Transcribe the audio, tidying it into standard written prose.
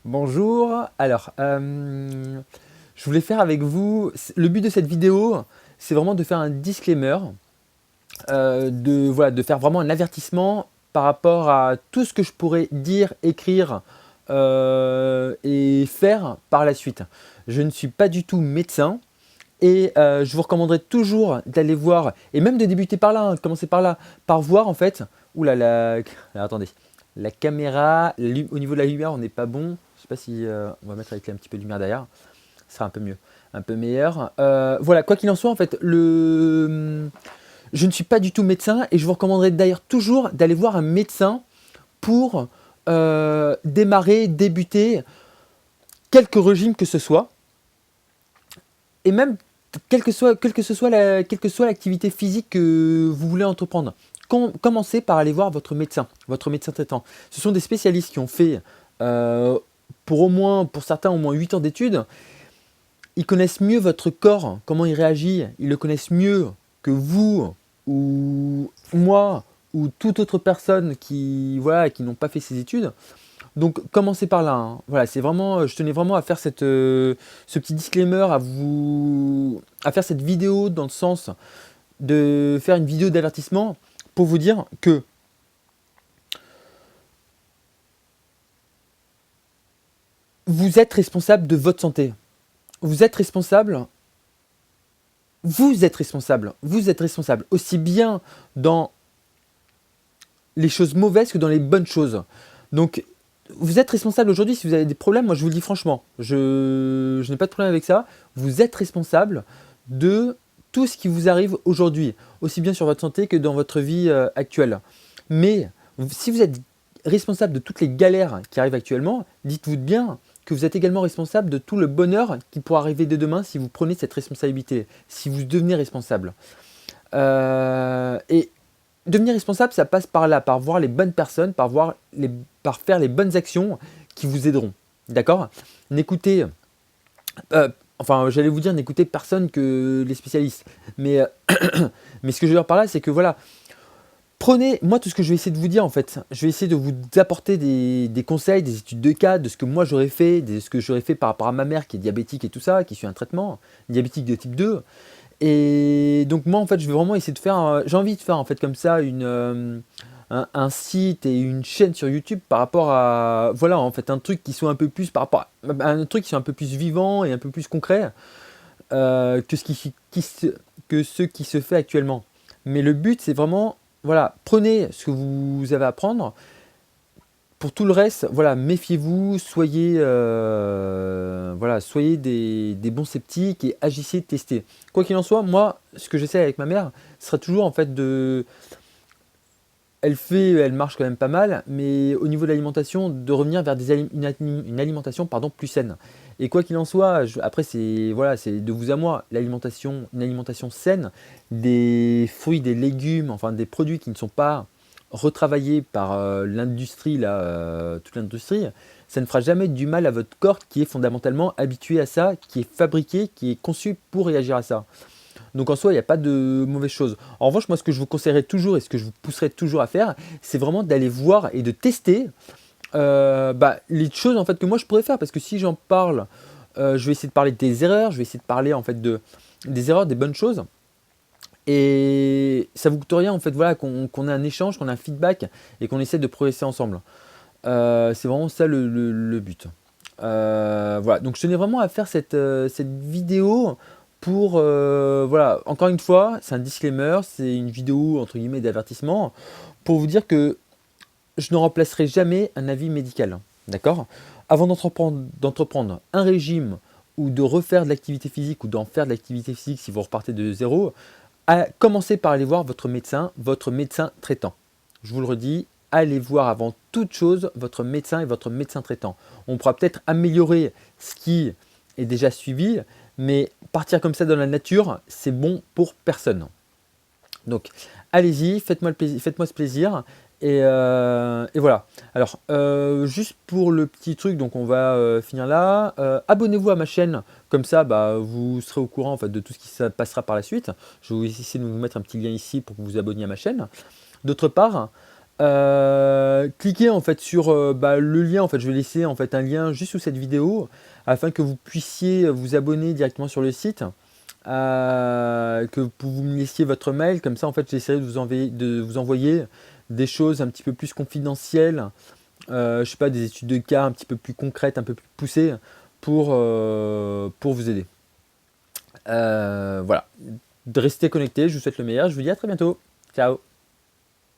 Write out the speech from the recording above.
Bonjour, alors je voulais faire avec vous, le but de cette vidéo, c'est vraiment de faire un disclaimer, de faire vraiment un avertissement par rapport à tout ce que je pourrais dire, écrire et faire par la suite. Je ne suis pas du tout médecin et je vous recommanderais toujours d'aller voir, et même de débuter par là, hein, de commencer par là, par voir en fait, oula, alors, attendez, la caméra, au niveau de la lumière, on n'est pas bon. Je sais pas si on va mettre avec un petit peu de lumière derrière, ça sera un peu mieux, un peu meilleur. Voilà, quoi qu'il en soit, en fait, je ne suis pas du tout médecin et je vous recommanderais d'ailleurs toujours d'aller voir un médecin pour débuter quelque régime que ce soit, et même quelle que soit l'activité physique que vous voulez entreprendre. Commencez par aller voir votre médecin traitant. Ce sont des spécialistes qui ont fait, euh, pour certains, au moins 8 ans d'études. Ils connaissent mieux votre corps, comment il réagit. Ils le connaissent mieux que vous ou moi ou toute autre personne qui n'ont pas fait ces études. Donc commencez par là, hein. Voilà, c'est vraiment, je tenais vraiment à faire ce petit disclaimer, à faire cette vidéo dans le sens de faire une vidéo d'avertissement pour vous dire que vous êtes responsable de votre santé. Vous êtes responsable, vous êtes responsable aussi bien dans les choses mauvaises que dans les bonnes choses. Donc vous êtes responsable aujourd'hui si vous avez des problèmes, moi je vous le dis franchement, je n'ai pas de problème avec ça. Vous êtes responsable de tout ce qui vous arrive aujourd'hui, aussi bien sur votre santé que dans votre vie actuelle. Mais si vous êtes responsable de toutes les galères qui arrivent actuellement, dites-vous bien que vous êtes également responsable de tout le bonheur qui pourra arriver dès demain si vous prenez cette responsabilité, si vous devenez responsable. Et devenir responsable, ça passe par là, par voir les bonnes personnes, par faire les bonnes actions qui vous aideront. D'accord. N'écoutez, j'allais vous dire, n'écoutez personne que les spécialistes. Mais, mais ce que je veux dire par là, c'est que voilà, prenez, moi tout ce que je vais essayer de vous dire en fait, je vais essayer de vous apporter des conseils, des études de cas, de ce que moi j'aurais fait, de ce que j'aurais fait par rapport à ma mère qui est diabétique et tout ça, qui suit un traitement, diabétique de type 2. Et donc moi en fait je vais vraiment essayer de faire, j'ai envie de faire en fait comme ça un site et une chaîne sur YouTube par rapport à, voilà en fait un truc qui soit un peu plus par rapport à un truc qui soit un peu plus vivant et un peu plus concret que que ce qui se fait actuellement. Mais le but c'est vraiment, voilà, prenez ce que vous avez à prendre. Pour tout le reste, voilà, méfiez-vous, soyez des bons sceptiques et agissez, testez. Quoi qu'il en soit, moi, ce que j'essaie avec ma mère, ce sera toujours en fait elle marche quand même pas mal, mais au niveau de l'alimentation, de revenir vers une alimentation pardon, plus saine. Et quoi qu'il en soit, après c'est de vous à moi, une alimentation saine, des fruits, des légumes, enfin des produits qui ne sont pas retravaillés par l'industrie, toute l'industrie, ça ne fera jamais du mal à votre corps qui est fondamentalement habitué à ça, qui est fabriqué, qui est conçu pour réagir à ça. Donc en soi, il n'y a pas de mauvaise chose. En revanche, moi, ce que je vous conseillerais toujours et ce que je vous pousserais toujours à faire, c'est vraiment d'aller voir et de tester les choses en fait que moi je pourrais faire. Parce que si j'en parle, je vais essayer de parler des erreurs, je vais essayer de parler en fait des erreurs, des bonnes choses. Et ça vous coûte rien en fait, voilà, qu'on ait un échange, qu'on ait un feedback et qu'on essaie de progresser ensemble. C'est vraiment ça le but. Voilà, donc je tenais vraiment à faire cette vidéo pour, voilà, encore une fois, c'est un disclaimer, c'est une vidéo entre guillemets d'avertissement pour vous dire que je ne remplacerai jamais un avis médical. D'accord. Avant d'entreprendre un régime ou de refaire de l'activité physique ou d'en faire de l'activité physique si vous repartez de zéro, commencez par aller voir votre médecin traitant. Je vous le redis, allez voir avant toute chose votre médecin et votre médecin traitant. On pourra peut-être améliorer ce qui est déjà suivi, mais partir comme ça dans la nature, c'est bon pour personne. Donc, allez-y, faites-moi ce plaisir. Et voilà. Alors, juste pour le petit truc, donc on va finir là. Abonnez-vous à ma chaîne, comme ça, vous serez au courant en fait, de tout ce qui se passera par la suite. Je vais essayer de vous mettre un petit lien ici pour que vous vous abonniez à ma chaîne. D'autre part, Cliquez en fait sur le lien. En fait, je vais laisser en fait un lien juste sous cette vidéo afin que vous puissiez vous abonner directement sur le site, que vous me laissiez votre mail. Comme ça, en fait, j'essaierai de vous envoyer des choses un petit peu plus confidentielles, je sais pas, des études de cas un petit peu plus concrètes, un peu plus poussées pour vous aider. Voilà. Restez connectés, je vous souhaite le meilleur, je vous dis à très bientôt. Ciao.